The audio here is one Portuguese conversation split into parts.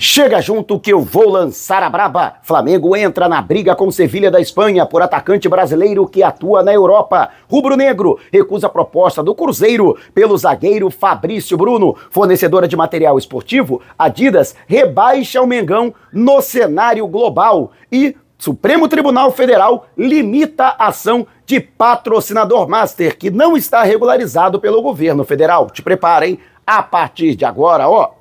Chega junto que eu vou lançar a braba. Flamengo entra na briga com Sevilha da Espanha por atacante brasileiro que atua na Europa. Rubro-negro recusa a proposta do Cruzeiro pelo zagueiro Fabrício Bruno. Fornecedora de material esportivo, Adidas rebaixa o Mengão no cenário global. E Supremo Tribunal Federal limita a ação de patrocinador master que não está regularizado pelo governo federal. Te prepara, hein? A partir de agora, ó,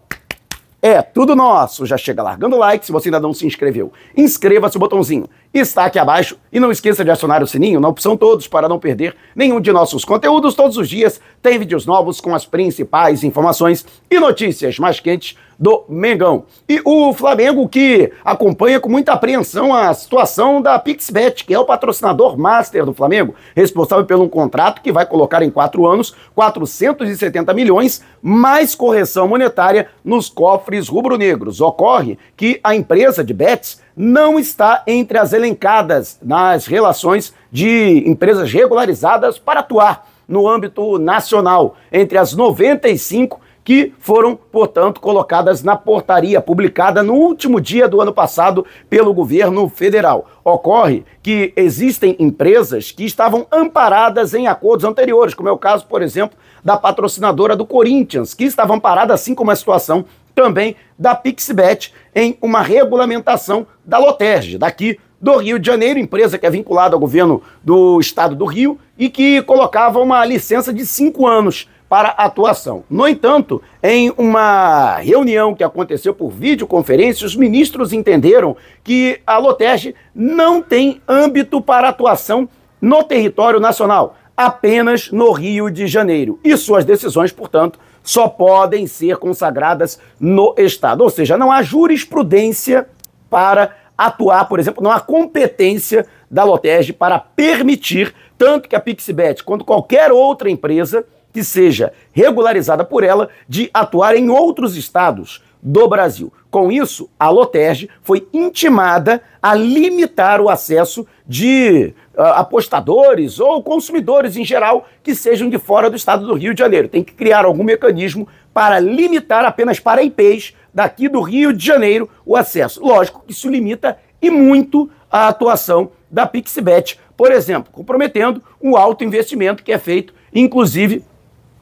é tudo nosso. Já chega largando o like, se você ainda não se inscreveu. Inscreva-se o botãozinho. Está aqui abaixo e não esqueça de acionar o sininho na opção todos para não perder nenhum de nossos conteúdos. Todos os dias tem vídeos novos com as principais informações e notícias mais quentes do Mengão. E o Flamengo que acompanha com muita apreensão a situação da PixBet, que é o patrocinador master do Flamengo, responsável pelo um contrato que vai colocar em 4 anos 470 milhões mais correção monetária nos cofres rubro-negros. Ocorre que a empresa de bets não está entre as elencadas nas relações de empresas regularizadas para atuar no âmbito nacional, entre as 95 que foram, portanto, colocadas na portaria publicada no último dia do ano passado pelo governo federal. Ocorre que existem empresas que estavam amparadas em acordos anteriores, como é o caso, por exemplo, da patrocinadora do Corinthians, que estava amparada, assim como a situação também da PixBet, em uma regulamentação da Loterge, daqui do Rio de Janeiro, empresa que é vinculada ao governo do estado do Rio e que colocava uma licença de 5 anos para atuação. No entanto, em uma reunião que aconteceu por videoconferência, os ministros entenderam que a Loterge não tem âmbito para atuação no território nacional, apenas no Rio de Janeiro. E suas decisões, portanto, só podem ser consagradas no estado. Ou seja, não há jurisprudência para atuar, por exemplo, não há competência da Loterge para permitir tanto que a PixBet quanto qualquer outra empresa que seja regularizada por ela de atuar em outros estados do Brasil. Com isso, a Loterge foi intimada a limitar o acesso de apostadores ou consumidores em geral que sejam de fora do estado do Rio de Janeiro. Tem que criar algum mecanismo para limitar apenas para IPs daqui do Rio de Janeiro o acesso. Lógico que isso limita e muito a atuação da PixBet, por exemplo, comprometendo um alto investimento que é feito, inclusive,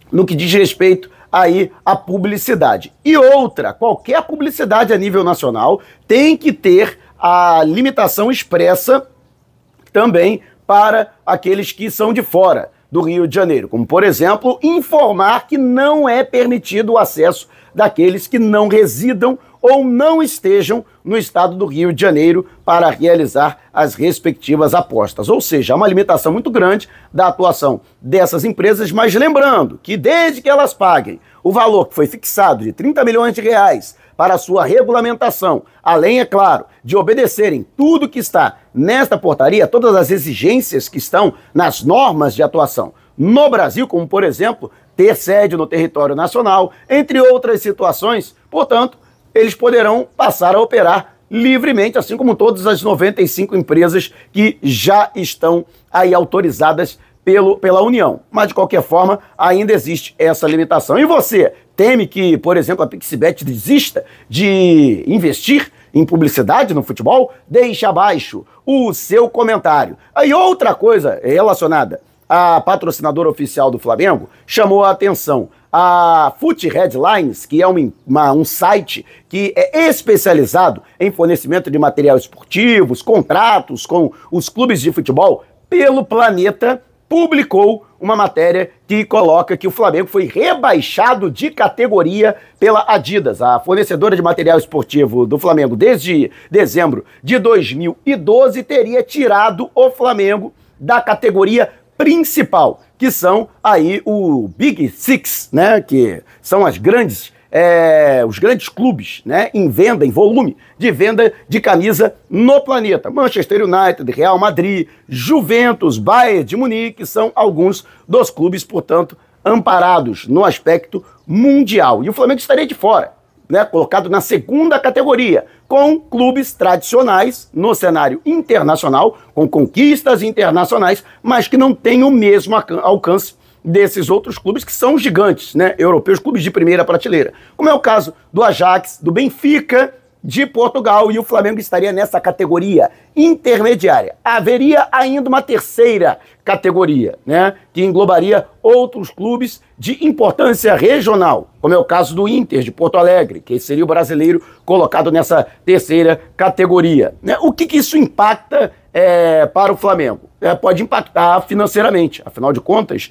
no que diz respeito aí à publicidade. E outra, qualquer publicidade a nível nacional tem que ter a limitação expressa também para aqueles que são de fora do Rio de Janeiro, como, por exemplo, informar que não é permitido o acesso daqueles que não residam ou não estejam no estado do Rio de Janeiro para realizar as respectivas apostas. Ou seja, há uma limitação muito grande da atuação dessas empresas, mas lembrando que desde que elas paguem o valor que foi fixado de 30 milhões de reais para a sua regulamentação, além, é claro, de obedecerem tudo que está nesta portaria, todas as exigências que estão nas normas de atuação no Brasil, como, por exemplo, ter sede no território nacional, entre outras situações, portanto, eles poderão passar a operar livremente, assim como todas as 95 empresas que já estão aí autorizadas pela União. Mas, de qualquer forma, ainda existe essa limitação. E você teme que, por exemplo, a PixBet desista de investir em publicidade no futebol? Deixe abaixo o seu comentário. Aí outra coisa relacionada à patrocinadora oficial do Flamengo chamou a atenção. A Foot Headlines, que é um site que é especializado em fornecimento de material esportivos, contratos com os clubes de futebol pelo planeta, publicou uma matéria que coloca que o Flamengo foi rebaixado de categoria pela Adidas, a fornecedora de material esportivo do Flamengo desde dezembro de 2012, teria tirado o Flamengo da categoria principal, que são aí o Big Six, né, que são os grandes clubes, né, em venda, em volume de venda de camisa no planeta. Manchester United, Real Madrid, Juventus, Bayern de Munique são alguns dos clubes, portanto, amparados no aspecto mundial. E o Flamengo estaria de fora, né, colocado na segunda categoria, com clubes tradicionais no cenário internacional, com conquistas internacionais, mas que não têm o mesmo alcance desses outros clubes que são gigantes, né, europeus, clubes de primeira prateleira, como é o caso do Ajax, do Benfica de Portugal e o Flamengo estaria nessa categoria intermediária. Haveria ainda uma terceira categoria, né, que englobaria outros clubes de importância regional, como é o caso do Inter de Porto Alegre, que seria o brasileiro colocado nessa terceira categoria, né? O que isso impacta para o Flamengo? Pode impactar financeiramente, afinal de contas,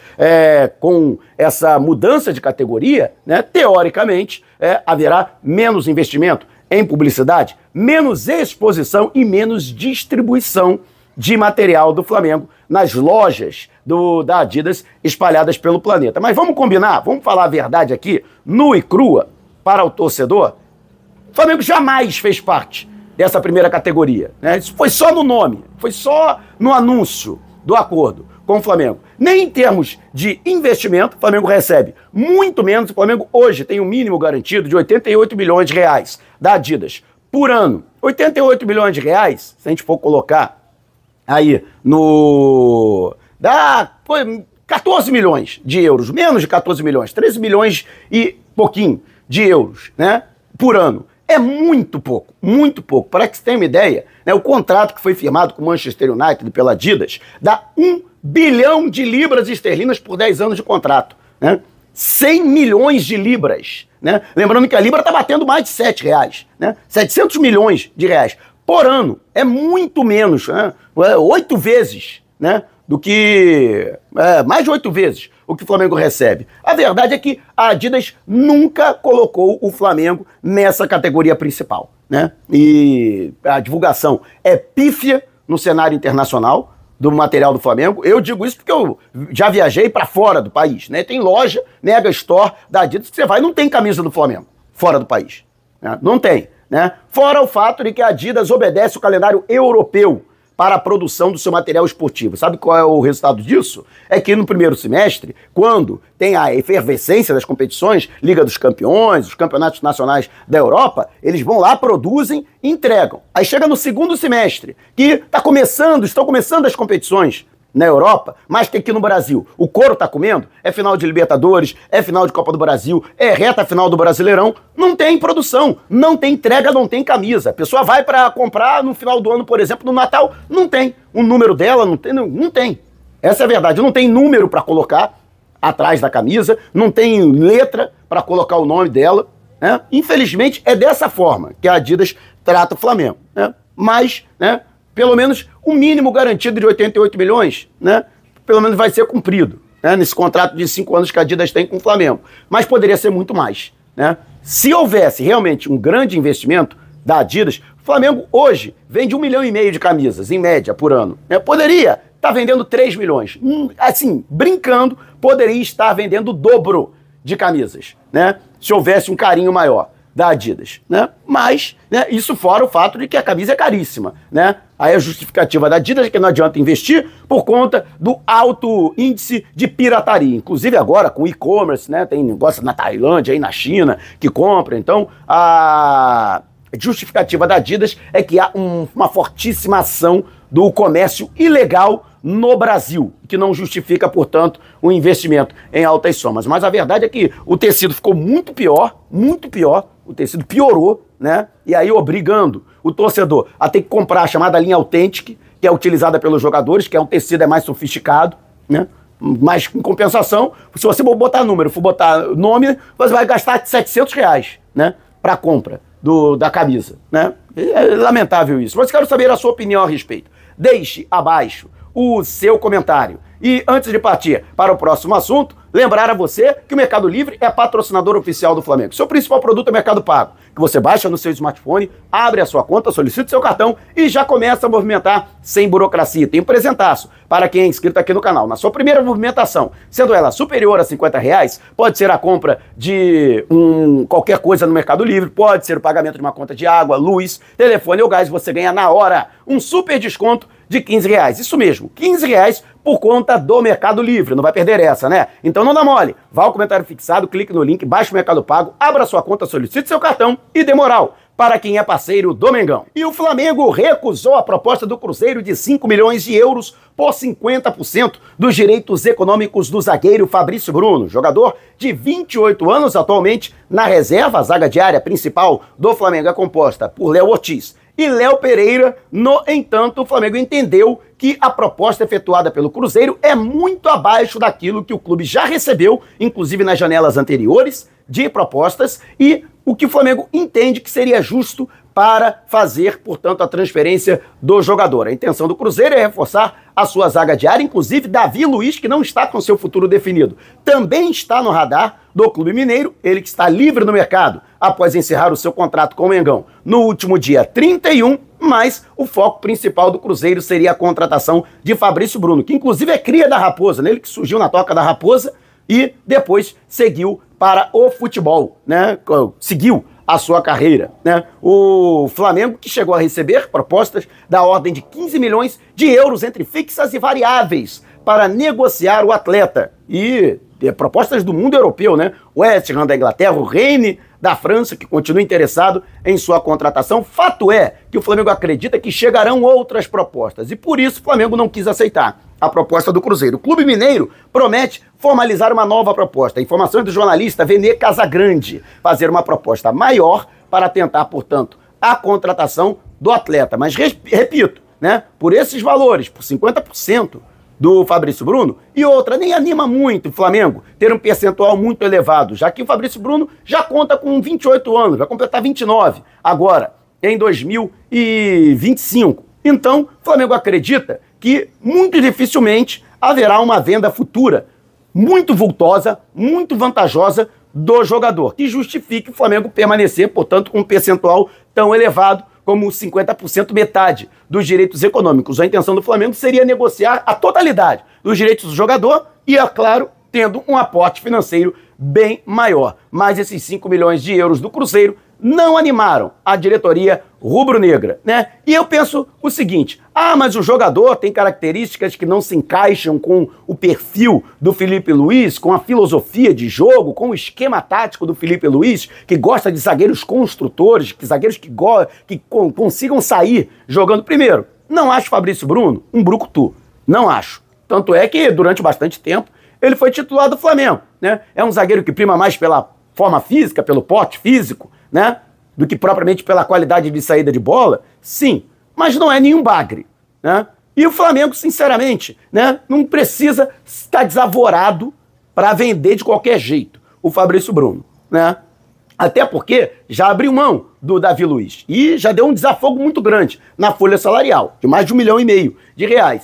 com essa mudança de categoria, né, teoricamente, haverá menos investimento em publicidade, menos exposição e menos distribuição de material do Flamengo nas lojas da Adidas espalhadas pelo planeta. Mas vamos combinar, vamos falar a verdade aqui, nua e crua, para o torcedor. O Flamengo jamais fez parte dessa primeira categoria, né? Isso foi só no nome, foi só no anúncio do acordo com o Flamengo. Nem em termos de investimento, o Flamengo recebe muito menos. O Flamengo hoje tem um mínimo garantido de 88 milhões de reais da Adidas por ano. 88 milhões de reais, se a gente for colocar aí dá 14 milhões de euros, menos de 14 milhões, 13 milhões e pouquinho de euros, né, por ano. É muito pouco, muito pouco. Para que você tenha uma ideia, né, o contrato que foi firmado com o Manchester United pela Adidas dá 1 bilhão de libras esterlinas por 10 anos de contrato, né? 100 milhões de libras, né? Lembrando que a libra está batendo mais de R$7, né? 700 milhões de reais por ano. É muito menos, né? 8 vezes, né, do que... mais de 8 vezes o que o Flamengo recebe. A verdade é que a Adidas nunca colocou o Flamengo nessa categoria principal, né? E a divulgação é pífia no cenário internacional do material do Flamengo. Eu digo isso porque eu já viajei para fora do país, né? Tem loja, Mega Store da Adidas que você vai e não tem camisa do Flamengo fora do país, né? Não tem, né? Fora o fato de que a Adidas obedece o calendário europeu para a produção do seu material esportivo. Sabe qual é o resultado disso? É que no primeiro semestre, quando tem a efervescência das competições, Liga dos Campeões, os campeonatos nacionais da Europa, eles vão lá, produzem e entregam. Aí chega no segundo semestre, que estão começando as competições na Europa, mas que aqui no Brasil o couro tá comendo, é final de Libertadores, é final de Copa do Brasil, é reta final do Brasileirão, não tem produção, não tem entrega, não tem camisa. A pessoa vai para comprar no final do ano, por exemplo, no Natal, não tem o número dela, não tem. Essa é a verdade, não tem número para colocar atrás da camisa, não tem letra para colocar o nome dela, né? Infelizmente é dessa forma que a Adidas trata o Flamengo, né? Mas, né, pelo menos o mínimo garantido de 88 milhões, né, pelo menos vai ser cumprido, né, nesse contrato de 5 anos que a Adidas tem com o Flamengo. Mas poderia ser muito mais, né? Se houvesse realmente um grande investimento da Adidas, o Flamengo hoje vende 1,5 milhão de camisas, em média, por ano, né? Poderia estar vendendo 3 milhões. Assim, brincando, poderia estar vendendo o dobro de camisas, né, se houvesse um carinho maior da Adidas, né? Mas, né, isso fora o fato de que a camisa é caríssima, né? Aí a justificativa da Adidas é que não adianta investir por conta do alto índice de pirataria. Inclusive agora com e-commerce, né? Tem negócio na Tailândia, aí na China, que compra. Então, a justificativa da Adidas é que há uma fortíssima ação do comércio ilegal no Brasil, que não justifica, portanto, o investimento em altas somas. Mas a verdade é que o tecido ficou muito pior, o tecido piorou, né? E aí obrigando o torcedor a ter que comprar a chamada linha Authentic, que é utilizada pelos jogadores, que é um tecido mais sofisticado, né? Mas em compensação, se você for botar número, for botar nome, você vai gastar R$700, né, para a compra da camisa, né? É lamentável isso. Mas quero saber a sua opinião a respeito. Deixe abaixo o seu comentário. E antes de partir para o próximo assunto, lembrar a você que o Mercado Livre é patrocinador oficial do Flamengo. Seu principal produto é o Mercado Pago, que você baixa no seu smartphone, abre a sua conta, solicita seu cartão e já começa a movimentar sem burocracia. Tem um presentaço para quem é inscrito aqui no canal. Na sua primeira movimentação, sendo ela superior a R$50, pode ser a compra de qualquer coisa no Mercado Livre, pode ser o pagamento de uma conta de água, luz, telefone ou gás, você ganha na hora um super desconto de R$15. Isso mesmo, R$15 por conta do Mercado Livre. Não vai perder essa, né? Então não dá mole. Vá ao comentário fixado, clique no link, baixe o Mercado Pago, abra sua conta, solicite seu cartão e dê moral para quem é parceiro do Mengão. E o Flamengo recusou a proposta do Cruzeiro de 5 milhões de euros por 50% dos direitos econômicos do zagueiro Fabrício Bruno, jogador de 28 anos, atualmente na reserva. A zaga diária principal do Flamengo é composta por Léo Ortiz e Léo Pereira. No entanto, o Flamengo entendeu que a proposta efetuada pelo Cruzeiro é muito abaixo daquilo que o clube já recebeu, inclusive nas janelas anteriores de propostas, e o que o Flamengo entende que seria justo para fazer, portanto, a transferência do jogador. A intenção do Cruzeiro é reforçar a sua zaga diária, inclusive Davi Luiz, que não está com seu futuro definido, também está no radar do Clube Mineiro, ele que está livre no mercado após encerrar o seu contrato com o Mengão no último dia 31, mas o foco principal do Cruzeiro seria a contratação de Fabrício Bruno, que inclusive é cria da Raposa, né? Ele que surgiu na toca da Raposa e depois seguiu para o futebol, né? Seguiu a sua carreira, né? O Flamengo que chegou a receber propostas da ordem de 15 milhões de euros entre fixas e variáveis para negociar o atleta. E propostas do mundo europeu, né? O West Ham da Inglaterra, o Rennes da França, que continua interessado em sua contratação. Fato é que o Flamengo acredita que chegarão outras propostas e por isso o Flamengo não quis aceitar a proposta do Cruzeiro. O Clube Mineiro promete formalizar uma nova proposta. Informações do jornalista Vene Casagrande, fazer uma proposta maior para tentar, portanto, a contratação do atleta. Mas, repito, né, por esses valores, por 50% do Fabrício Bruno, e outra, nem anima muito o Flamengo ter um percentual muito elevado, já que o Fabrício Bruno já conta com 28 anos, vai completar 29 agora, em 2025. Então, o Flamengo acredita que muito dificilmente haverá uma venda futura muito vultosa, muito vantajosa do jogador, que justifique o Flamengo permanecer, portanto, com um percentual tão elevado como 50%, metade dos direitos econômicos. A intenção do Flamengo seria negociar a totalidade dos direitos do jogador e, é claro, tendo um aporte financeiro bem maior. Mas esses 5 milhões de euros do Cruzeiro não animaram a diretoria rubro-negra, né? E eu penso o seguinte: mas o jogador tem características que não se encaixam com o perfil do Felipe Luiz, com a filosofia de jogo, com o esquema tático do Felipe Luiz, que gosta de zagueiros construtores, que zagueiros que consigam sair jogando. Primeiro, não acho Fabrício Bruno um brucutu, não acho. Tanto é que durante bastante tempo ele foi titular do Flamengo, né? É um zagueiro que prima mais pela forma física, pelo porte físico, né, do que propriamente pela qualidade de saída de bola, sim, mas não é nenhum bagre, né? E o Flamengo, sinceramente, né, não precisa estar desavorado para vender de qualquer jeito o Fabrício Bruno, né? Até porque já abriu mão do Davi Luiz e já deu um desafogo muito grande na folha salarial, de mais de R$1,5 milhão,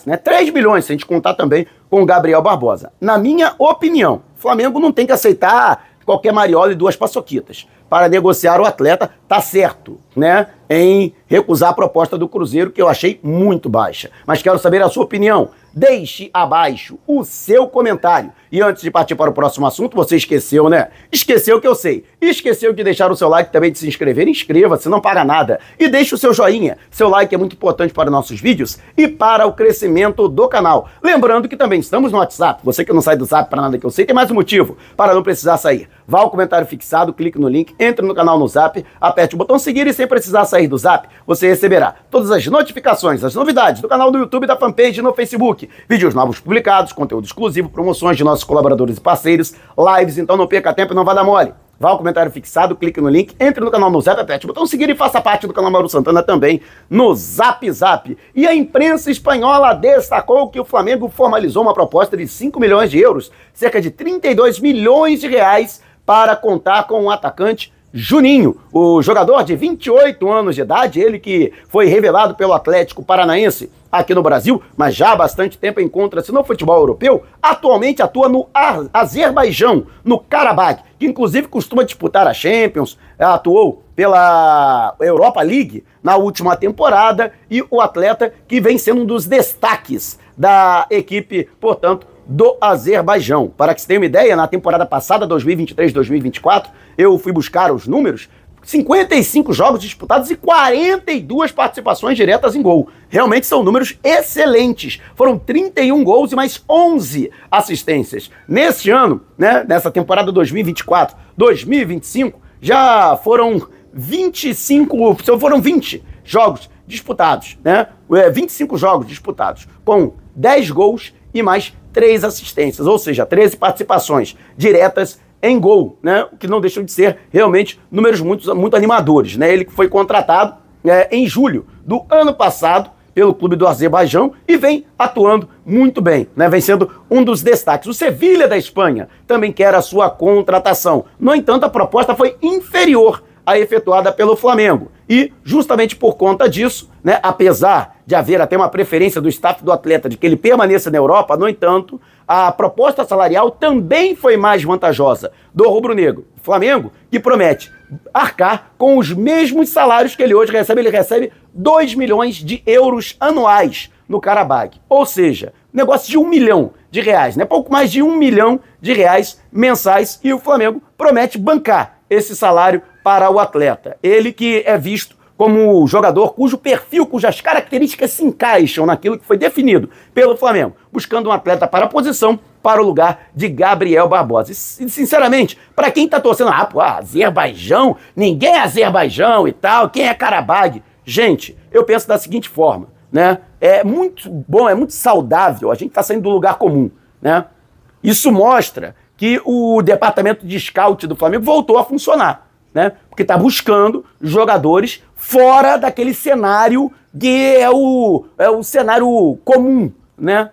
né? 3 milhões, se a gente contar também com o Gabriel Barbosa. Na minha opinião, o Flamengo não tem que aceitar qualquer mariola e duas paçoquitas para negociar o atleta, tá certo, né, em recusar a proposta do Cruzeiro, que eu achei muito baixa. Mas quero saber a sua opinião. Deixe abaixo o seu comentário. E antes de partir para o próximo assunto, você esqueceu, né? Esqueceu que eu sei. Esqueceu de deixar o seu like, também de se inscrever. Inscreva-se, não paga nada. E deixe o seu joinha. Seu like é muito importante para nossos vídeos e para o crescimento do canal. Lembrando que também estamos no WhatsApp. Você que não sai do Zap para nada que eu sei, tem mais um motivo para não precisar sair. Vá ao comentário fixado, clique no link, entre no canal no Zap, aperte o botão seguir e sem precisar sair do Zap, você receberá todas as notificações, as novidades do canal do YouTube e da fanpage no Facebook. Vídeos novos publicados, conteúdo exclusivo, promoções de nossos colaboradores e parceiros, lives, então não perca tempo e não vá dar mole. Vá ao comentário fixado, clique no link, entre no canal no Zap, aperte o botão seguir e faça parte do canal Mauro Santana também no Zap Zap. E a imprensa espanhola destacou que o Flamengo formalizou uma proposta de 5 milhões de euros, cerca de 32 milhões de reais, para contar com o atacante Juninho, o jogador de 28 anos de idade, ele que foi revelado pelo Atlético Paranaense aqui no Brasil, mas já há bastante tempo encontra-se no futebol europeu, atualmente atua no Azerbaijão, no Karabakh, que inclusive costuma disputar a Champions, atuou pela Europa League na última temporada, e o atleta que vem sendo um dos destaques da equipe, portanto, do Azerbaijão. Para que você tenha uma ideia, na temporada passada, 2023-2024, eu fui buscar os números, 55 jogos disputados e 42 participações diretas em gol. Realmente são números excelentes. Foram 31 gols e mais 11 assistências. Neste ano, né, nessa temporada 2024-2025, já foram foram 20 jogos disputados, né? 25 jogos disputados, com 10 gols e mais 3 assistências, ou seja, 13 participações diretas em gol, né? O que não deixam de ser realmente números muito animadores, né? Ele foi contratado em julho do ano passado pelo clube do Azerbaijão e vem atuando muito bem, né? Vem sendo um dos destaques. O Sevilha da Espanha também quer a sua contratação. No entanto, a proposta foi inferior à efetuada pelo Flamengo. E, justamente por conta disso, né, apesar de haver até uma preferência do staff do atleta de que ele permaneça na Europa, no entanto, a proposta salarial também foi mais vantajosa do rubro-negro. O Flamengo, que promete arcar com os mesmos salários que ele hoje recebe, ele recebe 2 milhões de euros anuais no Qarabag. Ou seja, negócio de R$1 milhão, né? Pouco mais de R$1 milhão mensais, e o Flamengo promete bancar esse salário para o atleta. Ele que é visto como jogador cujo perfil, cujas características se encaixam naquilo que foi definido pelo Flamengo, buscando um atleta para a posição, para o lugar de Gabriel Barbosa. E, sinceramente, para quem tá torcendo, Azerbaijão, ninguém é Azerbaijão e tal, quem é Qarabag? Gente, eu penso da seguinte forma, né? É muito bom, é muito saudável, a gente tá saindo do lugar comum, né? Isso mostra que o departamento de scout do Flamengo voltou a funcionar, né? Porque tá buscando jogadores fora daquele cenário que é o cenário comum, né?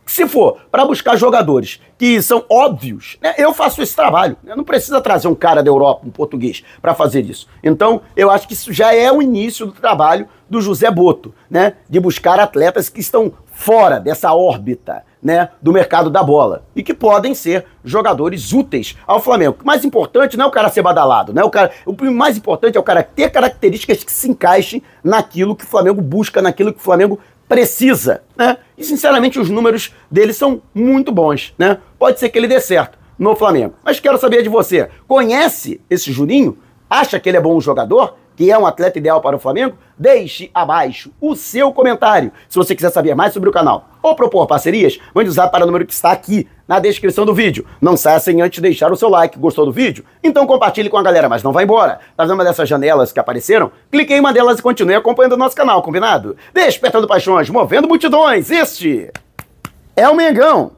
Se for para buscar jogadores que são óbvios, né, eu faço esse trabalho. Não precisa trazer um cara da Europa, um português, para fazer isso. Então, eu acho que isso já é o início do trabalho do José Boto, né, de buscar atletas que estão fora dessa órbita, né, do mercado da bola e que podem ser jogadores úteis ao Flamengo. O mais importante não é o cara ser badalado, né? O mais importante é o cara ter características que se encaixem naquilo que o Flamengo busca, naquilo que o Flamengo precisa, né? E sinceramente os números dele são muito bons, né? Pode ser que ele dê certo no Flamengo. Mas quero saber de você, conhece esse Juninho? Acha que ele é bom jogador? Que é um atleta ideal para o Flamengo? Deixe abaixo o seu comentário. Se você quiser saber mais sobre o canal ou propor parcerias, mande usar para o número que está aqui na descrição do vídeo. Não saia sem antes deixar o seu like. Gostou do vídeo? Então compartilhe com a galera, mas não vá embora. Tá vendo uma dessas janelas que apareceram? Clique em uma delas e continue acompanhando o nosso canal, combinado? Despertando paixões, movendo multidões. Este é o Mengão.